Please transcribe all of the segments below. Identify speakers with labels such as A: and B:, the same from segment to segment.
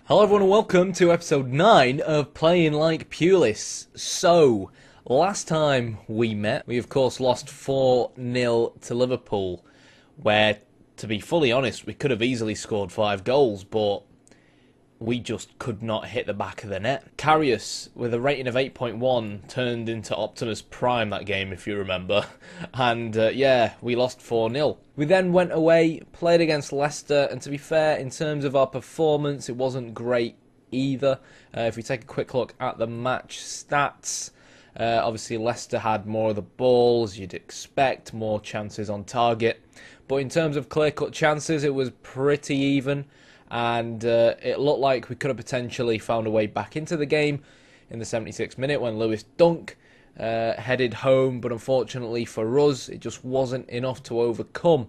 A: Hello everyone and welcome to episode 9 of Playing Like Pulis. So, last time we met, we of course lost 4-0 to Liverpool, where, to be fully honest, we could have easily scored 5 goals, but we just could not hit the back of the net. Karius, with a rating of 8.1, turned into Optimus Prime that game, if you remember. And yeah, we lost 4-0. We then went away, played against Leicester, and to be fair, in terms of our performance, it wasn't great either. If we take a quick look at the match stats, obviously Leicester had more of the balls, you'd expect, more chances on target. But in terms of clear-cut chances, it was pretty even. And it looked like we could have potentially found a way back into the game in the 76th minute when Lewis Dunk headed home, but unfortunately for us, it just wasn't enough to overcome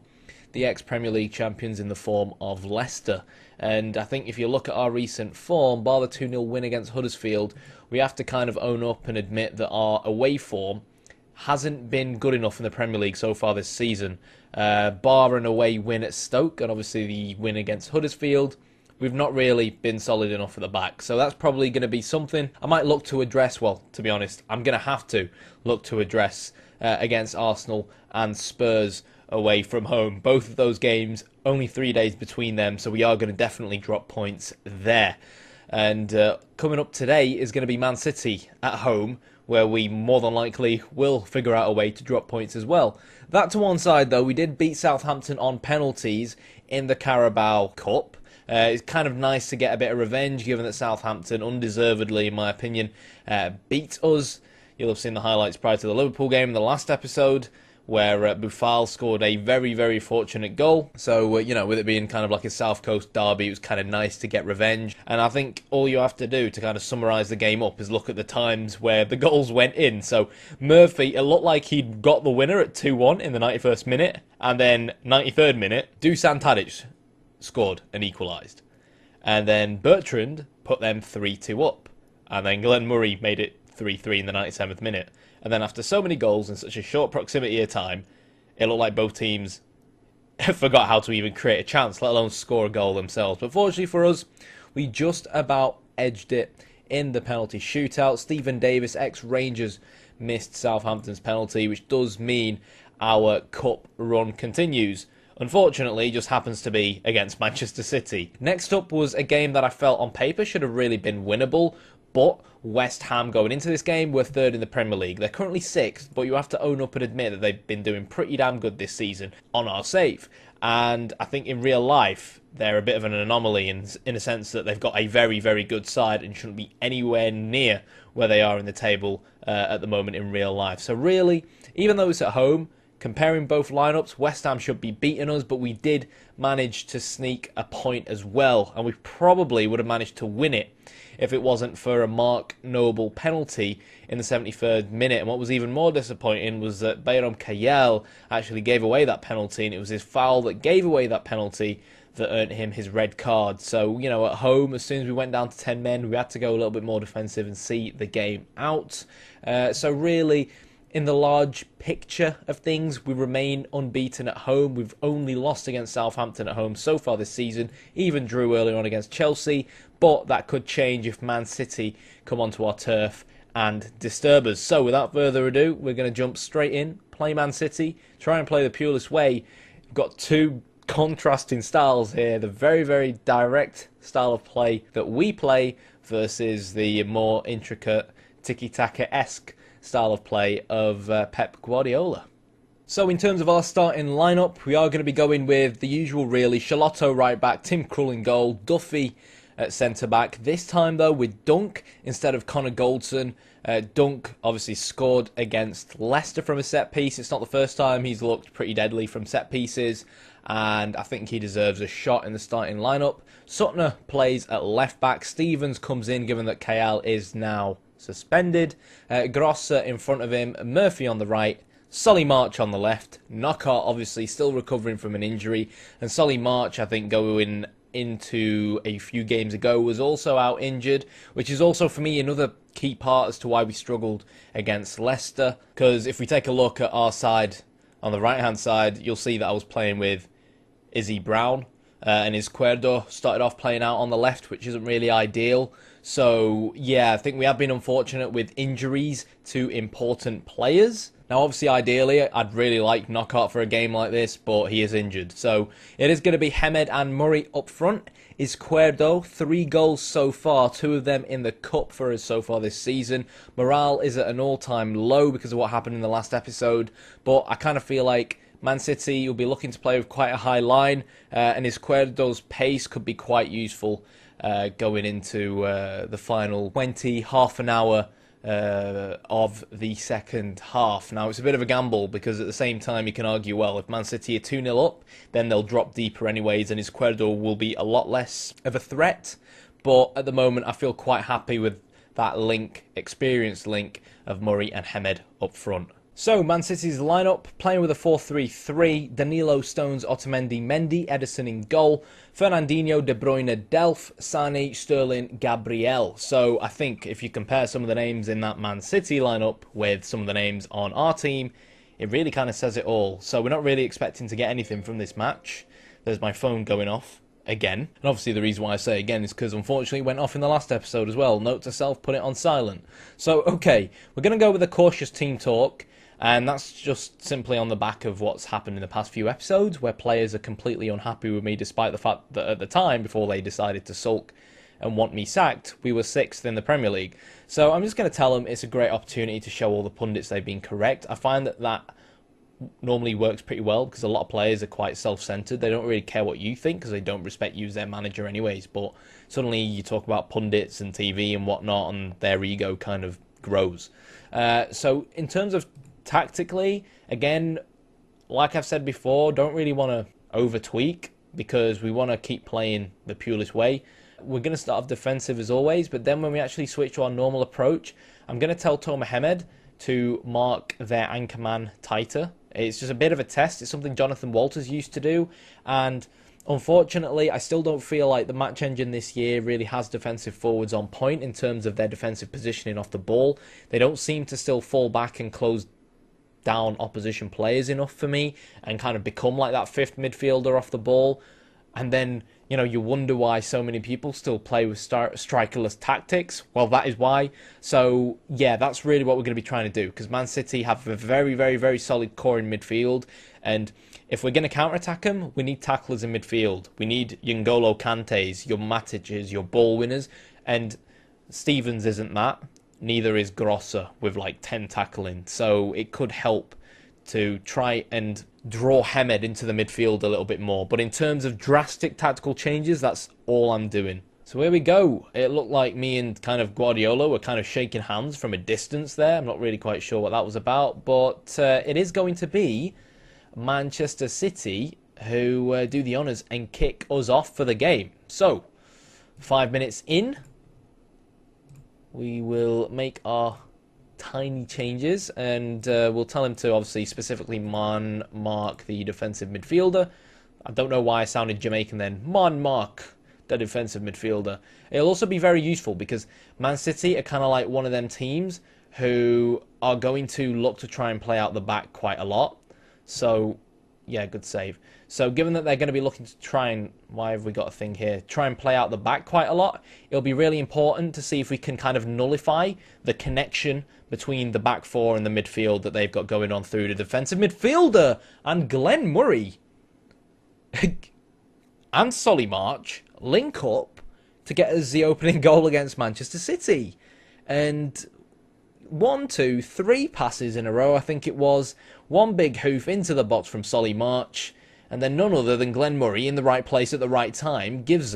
A: the ex-Premier League champions in the form of Leicester. And I think if you look at our recent form, bar the 2-0 win against Huddersfield, we have to kind of own up and admit that our away form hasn't been good enough in the Premier League so far this season. Bar an away win at Stoke and obviously the win against Huddersfield, we've not really been solid enough at the back. So that's probably going to be something I might look to address. Well, to be honest, I'm going to have to look to address against Arsenal and Spurs away from home. Both of those games, only 3 days between them, so we are going to definitely drop points there. And coming up today is going to be Man City at home, where we more than likely will figure out a way to drop points as well. That to one side, though, we did beat Southampton on penalties in the Carabao Cup. It's kind of nice to get a bit of revenge, given that Southampton, undeservedly in my opinion, beat us. You'll have seen the highlights prior to the Liverpool game in the last episode, where Boufal scored a very, very fortunate goal. So, you know, with it being kind of like a South Coast derby, it was kind of nice to get revenge. And I think all you have to do to kind of summarise the game up is look at the times where the goals went in. So, Murphy, it looked like he'd got the winner at 2-1 in the 91st minute. And then, 93rd minute, Dusan Tadic scored and equalised. And then Bertrand put them 3-2 up. And then Glenn Murray made it 3-3 in the 97th minute. And then after so many goals in such a short proximity of time, it looked like both teams forgot how to even create a chance, let alone score a goal themselves. But fortunately for us, we just about edged it in the penalty shootout. Stephen Davis, ex-Rangers, missed Southampton's penalty, which does mean our cup run continues. Unfortunately, it just happens to be against Manchester City. Next up was a game that I felt on paper should have really been winnable, but West Ham going into this game were third in the Premier League. They're currently sixth, but you have to own up and admit that they've been doing pretty damn good this season on our save. And I think in real life, they're a bit of an anomaly in a sense that they've got a very, very good side and shouldn't be anywhere near where they are in the table at the moment in real life. So really, even though it's at home, comparing both lineups, West Ham should be beating us, but we did manage to sneak a point as well, and we probably would have managed to win it if it wasn't for a Mark Noble penalty in the 73rd minute. And what was even more disappointing was that Bayram Kayel actually gave away that penalty, and it was his foul that gave away that penalty that earned him his red card. So, you know, at home, as soon as we went down to 10 men, we had to go a little bit more defensive and see the game out. So really, in the large picture of things, we remain unbeaten at home. We've only lost against Southampton at home so far this season, even drew earlier on against Chelsea, but that could change if Man City come onto our turf and disturb us. So without further ado, we're going to jump straight in, play Man City, try and play the Pulis way. We've got two contrasting styles here, the very, very direct style of play that we play versus the more intricate tiki-taka-esque style of play of Pep Guardiola. So in terms of our starting lineup, we are going to be going with the usual really. Charlotto right back, Tim Krul in goal, Duffy at centre back. This time though with Dunk instead of Connor Goldson. Dunk obviously scored against Leicester from a set piece. It's not the first time he's looked pretty deadly from set pieces, and I think he deserves a shot in the starting lineup. Suttner plays at left back. Stevens comes in given that KL is now suspended. Grosser in front of him, Murphy on the right, Solly March on the left. Knockout obviously still recovering from an injury, and Solly March, I think, going into a few games ago, was also out injured, which is also for me another key part as to why we struggled against Leicester. Because if we take a look at our side on the right hand side, you'll see that I was playing with Izzy Brown, and Izquierdo started off playing out on the left, which isn't really ideal. So yeah, I think we have been unfortunate with injuries to important players. Now, obviously, ideally, I'd really like Knockout for a game like this, but he is injured. So it is going to be Hemed and Murray up front. Izquierdo, 3 goals so far, 2 of them in the cup for us so far this season. Morale is at an all-time low because of what happened in the last episode, but I kind of feel like Man City will be looking to play with quite a high line, and Izquierdo's pace could be quite useful going into the final 20, half an hour of the second half. Now, it's a bit of a gamble because at the same time you can argue, well, if Man City are 2-0 up, then they'll drop deeper anyways, and Izquierdo will be a lot less of a threat. But at the moment, I feel quite happy with that link, experienced link of Murray and Hemed up front. So, Man City's lineup, playing with a 4-3-3, Danilo, Stones, Otamendi, Mendy, Ederson in goal, Fernandinho, De Bruyne, Delph, Sane, Sterling, Gabriel. So, I think if you compare some of the names in that Man City lineup with some of the names on our team, it really kind of says it all. So, we're not really expecting to get anything from this match. There's my phone going off again. And obviously the reason why I say again is because unfortunately it went off in the last episode as well. Note to self, put it on silent. So, okay, we're going to go with a cautious team talk. And that's just simply on the back of what's happened in the past few episodes, where players are completely unhappy with me, despite the fact that at the time, before they decided to sulk and want me sacked, we were 6th in the Premier League. So I'm just going to tell them it's a great opportunity to show all the pundits they've been correct. I find that normally works pretty well, because a lot of players are quite self-centered. They don't really care what you think, because they don't respect you as their manager anyways. But suddenly you talk about pundits and TV and whatnot, and their ego kind of grows. So in terms of tactically, again, like I've said before, don't really want to over-tweak because we want to keep playing the Pulis way. We're going to start off defensive as always, but then when we actually switch to our normal approach, I'm going to tell Toma Hemed to mark their anchor man tighter. It's just a bit of a test. It's something Jonathan Walters used to do, and unfortunately, I still don't feel like the match engine this year really has defensive forwards on point in terms of their defensive positioning off the ball. They don't seem to still fall back and close down opposition players enough for me and kind of become like that 5th midfielder off the ball. And then, you know, you wonder why so many people still play with strikerless tactics. Well, that is why. So, yeah, that's really what we're going to be trying to do, because Man City have a very, very, very solid core in midfield, and if we're going to counter-attack them, we need tacklers in midfield. We need your N'Golo Kantes, your Matiches, your ball winners, and Stevens isn't that. Neither is Grosser with like 10 tackling. So it could help to try and draw Hemed into the midfield a little bit more. But in terms of drastic tactical changes, that's all I'm doing. So here we go. It looked like me and kind of Guardiola were kind of shaking hands from a distance there. I'm not really quite sure what that was about. But it is going to be Manchester City who do the honours and kick us off for the game. So, 5 minutes in, we will make our tiny changes, and we'll tell him to obviously specifically mark the defensive midfielder. I don't know why I sounded Jamaican then. Mark the defensive midfielder. It'll also be very useful because Man City are kind of like one of them teams who are going to look to try and play out the back quite a lot. So, yeah, good save. So given that they're going to be looking to try and, why have we got a thing here, try and play out the back quite a lot, it'll be really important to see if we can kind of nullify the connection between the back four and the midfield that they've got going on through the defensive midfielder. And Glenn Murray and Solly March link up to get us the opening goal against Manchester City. And 1, 2, 3 passes in a row, I think it was. One big hoof into the box from Solly March. And then none other than Glenn Murray in the right place at the right time grabs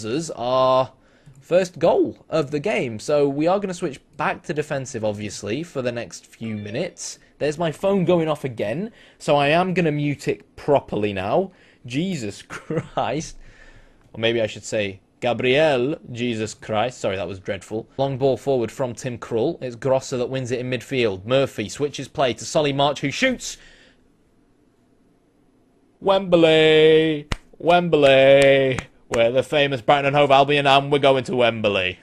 A: us our first goal of the game. So we are going to switch back to defensive, obviously, for the next few minutes. There's my phone going off again, so I am going to mute it properly now. Jesus Christ. Or maybe I should say, Gabriel, Jesus Christ. Sorry, that was dreadful. Long ball forward from Tim Krul. It's Grosser that wins it in midfield. Murphy switches play to Solly March, who shoots. Wembley. Wembley. We're the famous Brighton and Hove Albion, and we're going to Wembley.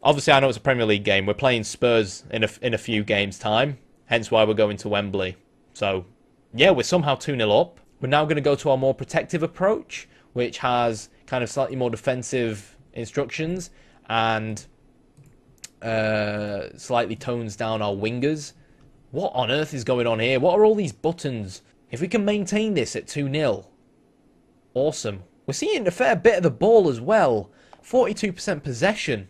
A: Obviously, I know it's a Premier League game. We're playing Spurs in a few games' time. Hence why we're going to Wembley. So, yeah, we're somehow 2-0 up. We're now going to go to our more protective approach, which has kind of slightly more defensive instructions and slightly tones down our wingers. What on earth is going on here? What are all these buttons? If we can maintain this at 2-0, awesome. We're seeing a fair bit of the ball as well. 42% possession.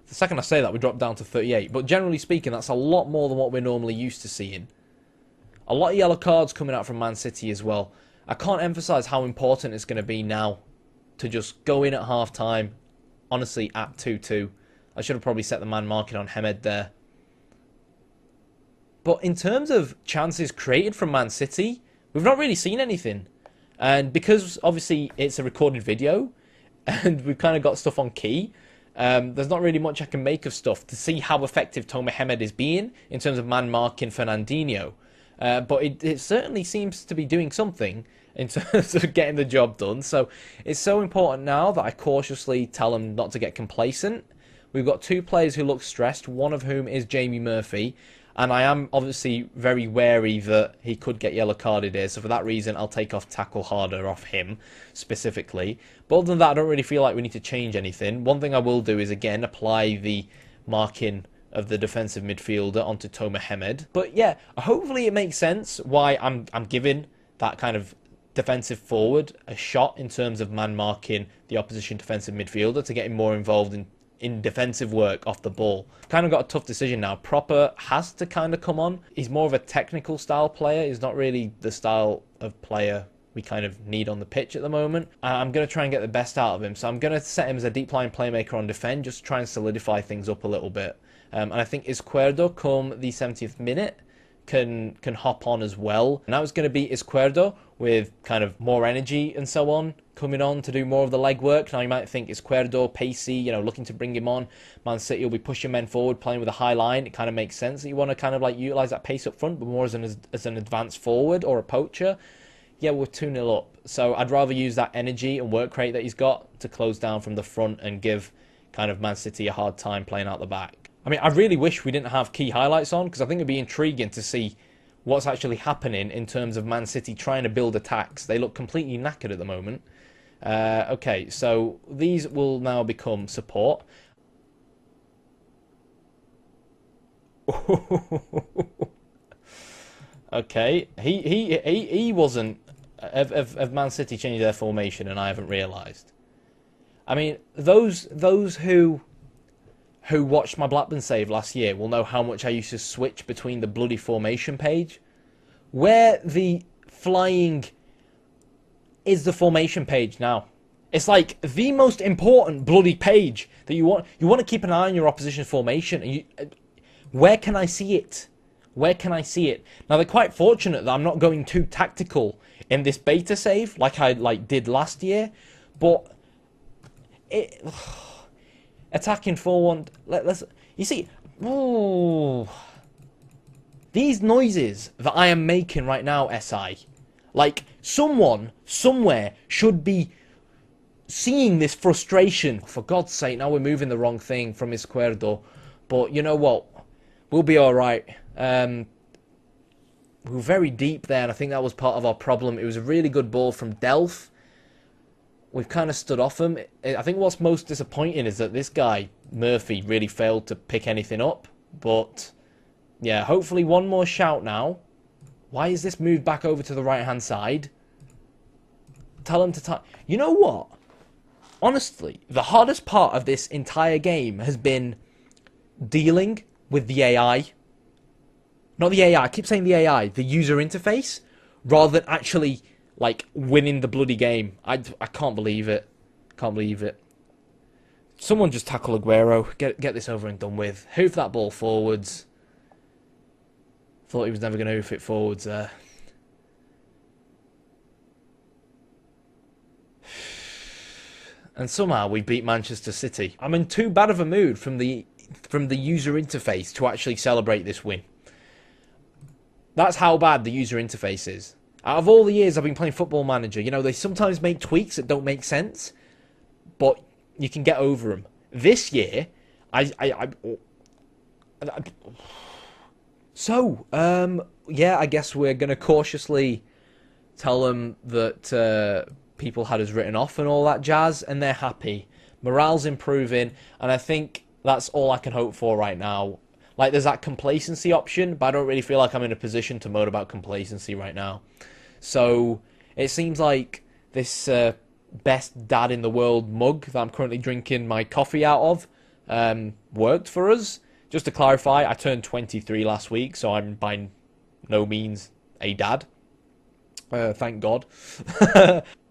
A: The second I say that, we drop down to 38. But generally speaking, that's a lot more than what we're normally used to seeing. A lot of yellow cards coming out from Man City as well. I can't emphasise how important it's going to be now to just go in at half-time, honestly, at 2-2. I should have probably set the man marking on Hamed there. But in terms of chances created from Man City, we've not really seen anything. And because, obviously, it's a recorded video, and we've kind of got stuff on key, there's not really much I can make of stuff to see how effective Toma Hamed is being in terms of man marking Fernandinho. But it certainly seems to be doing something in terms of getting the job done. So it's so important now that I cautiously tell them not to get complacent. We've got two players who look stressed, one of whom is Jamie Murphy. And I am obviously very wary that he could get yellow carded here. So for that reason, I'll take off tackle harder off him specifically. But other than that, I don't really feel like we need to change anything. One thing I will do is, again, apply the marking of the defensive midfielder onto Toma Hamed. But yeah, hopefully it makes sense why I'm giving that kind of defensive forward a shot in terms of man marking the opposition defensive midfielder to get him more involved in defensive work off the ball. Kind of got a tough decision now. Proper has to kind of come on. He's more of a technical style player. He's not really the style of player we kind of need on the pitch at the moment. I'm going to try and get the best out of him. So I'm going to set him as a deep line playmaker on defend, just to try and solidify things up a little bit. And I think Izquierdo, come the 70th minute, can hop on as well. Now it's going to be Izquierdo with kind of more energy and so on, coming on to do more of the legwork. Now you might think Izquierdo, pacey, you know, looking to bring him on. Man City will be pushing men forward, playing with a high line. It kind of makes sense that you want to kind of like utilise that pace up front, but more as an advanced forward or a poacher. Yeah, we're 2-0 up. So I'd rather use that energy and work rate that he's got to close down from the front and give kind of Man City a hard time playing out the back. I mean, I really wish we didn't have key highlights on, because I think it'd be intriguing to see what's actually happening in terms of Man City trying to build attacks. They look completely knackered at the moment. Okay, so these will now become support. Okay, he wasn't. Have Man City changed their formation and I haven't realised? I mean, those who watched my Blackburn save last year will know how much I used to switch between the bloody formation page. Where the flying is the formation page now. It's like the most important bloody page that you want to keep an eye on your opposition's formation. And where can I see it? Where can I see it? Now, they're quite fortunate that I'm not going too tactical in this beta save like I did last year. But attacking forward, let's you see, ooh, these noises that I am making right now, SI, like someone somewhere should be seeing this frustration. For God's sake, now we're moving the wrong thing from Izquierdo, but you know what, we'll be all right. We were very deep there, and I think that was part of our problem. It was a really good ball from Delph. We've kind of stood off him. I think what's most disappointing is that this guy, Murphy, really failed to pick anything up. But, yeah, hopefully one more shout now. Why is this moved back over to the right-hand side? Tell him to... You know what? Honestly, the hardest part of this entire game has been dealing with the AI. Not the AI, I keep saying the AI, the user interface, rather than actually, like, winning the bloody game. I can't believe it. Can't believe it. Someone just tackle Aguero. Get this over and done with. Hoof that ball forwards. Thought he was never going to hoof it forwards there. And somehow we beat Manchester City. I'm in too bad of a mood from the user interface to actually celebrate this win. That's how bad the user interface is. Out of all the years I've been playing Football Manager, you know, they sometimes make tweaks that don't make sense, but you can get over them. This year, yeah, I guess we're going to cautiously tell them that people had us written off and all that jazz, and they're happy. Morale's improving, and I think that's all I can hope for right now. Like, there's that complacency option, but I don't really feel like I'm in a position to moan about complacency right now. So, it seems like this best dad in the world mug that I'm currently drinking my coffee out of worked for us. Just to clarify, I turned 23 last week, so I'm by no means a dad. Thank God.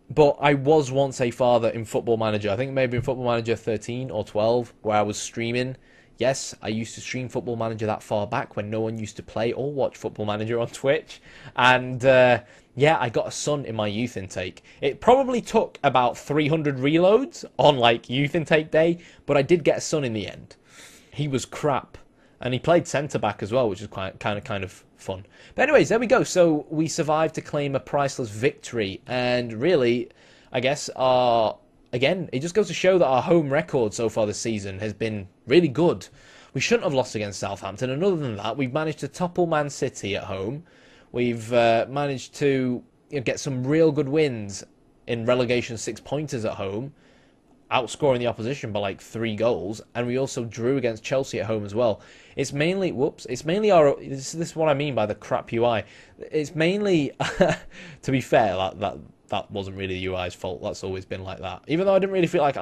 A: But I was once a father in Football Manager. I think maybe in Football Manager 13 or 12, where I was streaming. Yes, I used to stream Football Manager that far back when no one used to play or watch Football Manager on Twitch. And yeah, I got a son in my youth intake. It probably took about 300 reloads on like youth intake day, but I did get a son in the end. He was crap. And he played centre-back as well, which is kind of fun. But anyways, there we go. So we survived to claim a priceless victory. And really, I guess, again, it just goes to show that our home record so far this season has been really good. We shouldn't have lost against Southampton. And other than that, we've managed to topple Man City at home. We've managed to get some real good wins in relegation 6-pointers at home, outscoring the opposition by like 3 goals, and we also drew against Chelsea at home as well. It's mainly, this is what I mean by the crap UI. It's mainly, to be fair, that wasn't really the UI's fault. That's always been like that. Even though I didn't really feel like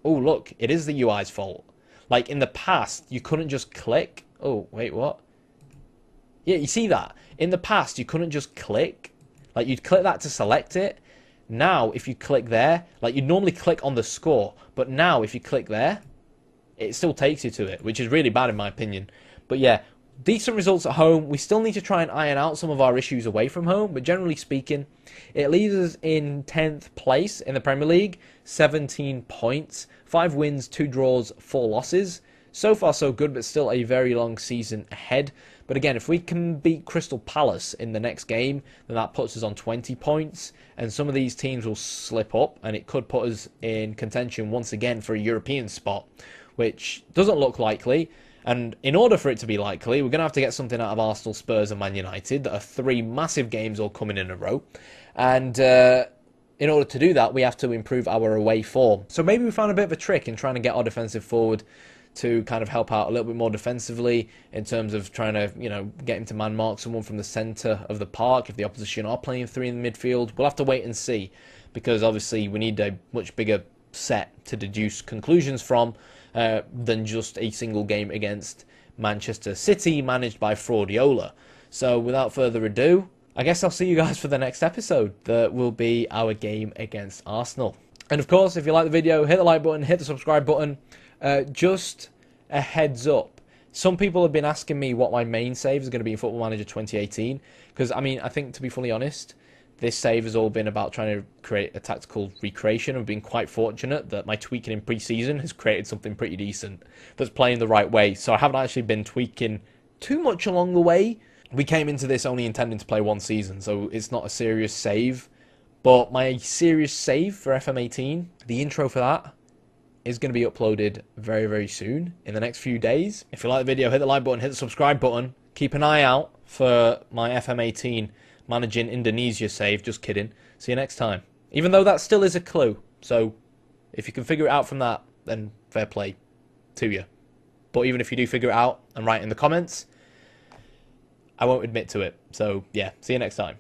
A: oh look, it is the UI's fault. Like in the past, you couldn't just click. Oh wait, what? Yeah, you see that? In the past, you couldn't just click. Like you'd click that to select it. Now, if you click there, like you'd normally click on the score, but now if you click there, it still takes you to it, which is really bad in my opinion. But yeah, decent results at home. We still need to try and iron out some of our issues away from home, but generally speaking, it leaves us in 10th place in the Premier League, 17 points, 5 wins, 2 draws, 4 losses. So far so good, but still a very long season ahead. But again, if we can beat Crystal Palace in the next game, then that puts us on 20 points. And some of these teams will slip up, and it could put us in contention once again for a European spot, which doesn't look likely. And in order for it to be likely, we're going to have to get something out of Arsenal, Spurs and Man United. That are 3 massive games all coming in a row. And in order to do that, we have to improve our away form. So maybe we found a bit of a trick in trying to get our defensive forward to kind of help out a little bit more defensively in terms of trying to, get him to man mark someone from the centre of the park if the opposition are playing 3 in the midfield. We'll have to wait and see, because obviously we need a much bigger set to deduce conclusions from than just a single game against Manchester City managed by Guardiola. So without further ado, I guess I'll see you guys for the next episode. That will be our game against Arsenal. And of course, if you like the video, hit the like button, hit the subscribe button. Just a heads up, some people have been asking me what my main save is going to be in Football Manager 2018, because I think, to be fully honest, this save has all been about trying to create a tactical recreation. I've been quite fortunate that my tweaking in pre-season has created something pretty decent that's playing the right way, so I haven't actually been tweaking too much along the way. We came into this only intending to play 1 season, so it's not a serious save, but my serious save for FM18, the intro for that, is going to be uploaded very, very soon, in the next few days. If you like the video, hit the like button, hit the subscribe button. Keep an eye out for my FM18 managing Indonesia save. Just kidding. See you next time. Even though that still is a clue. So, if you can figure it out from that, then fair play to you. But even if you do figure it out and write in the comments, I won't admit to it. So, yeah, see you next time.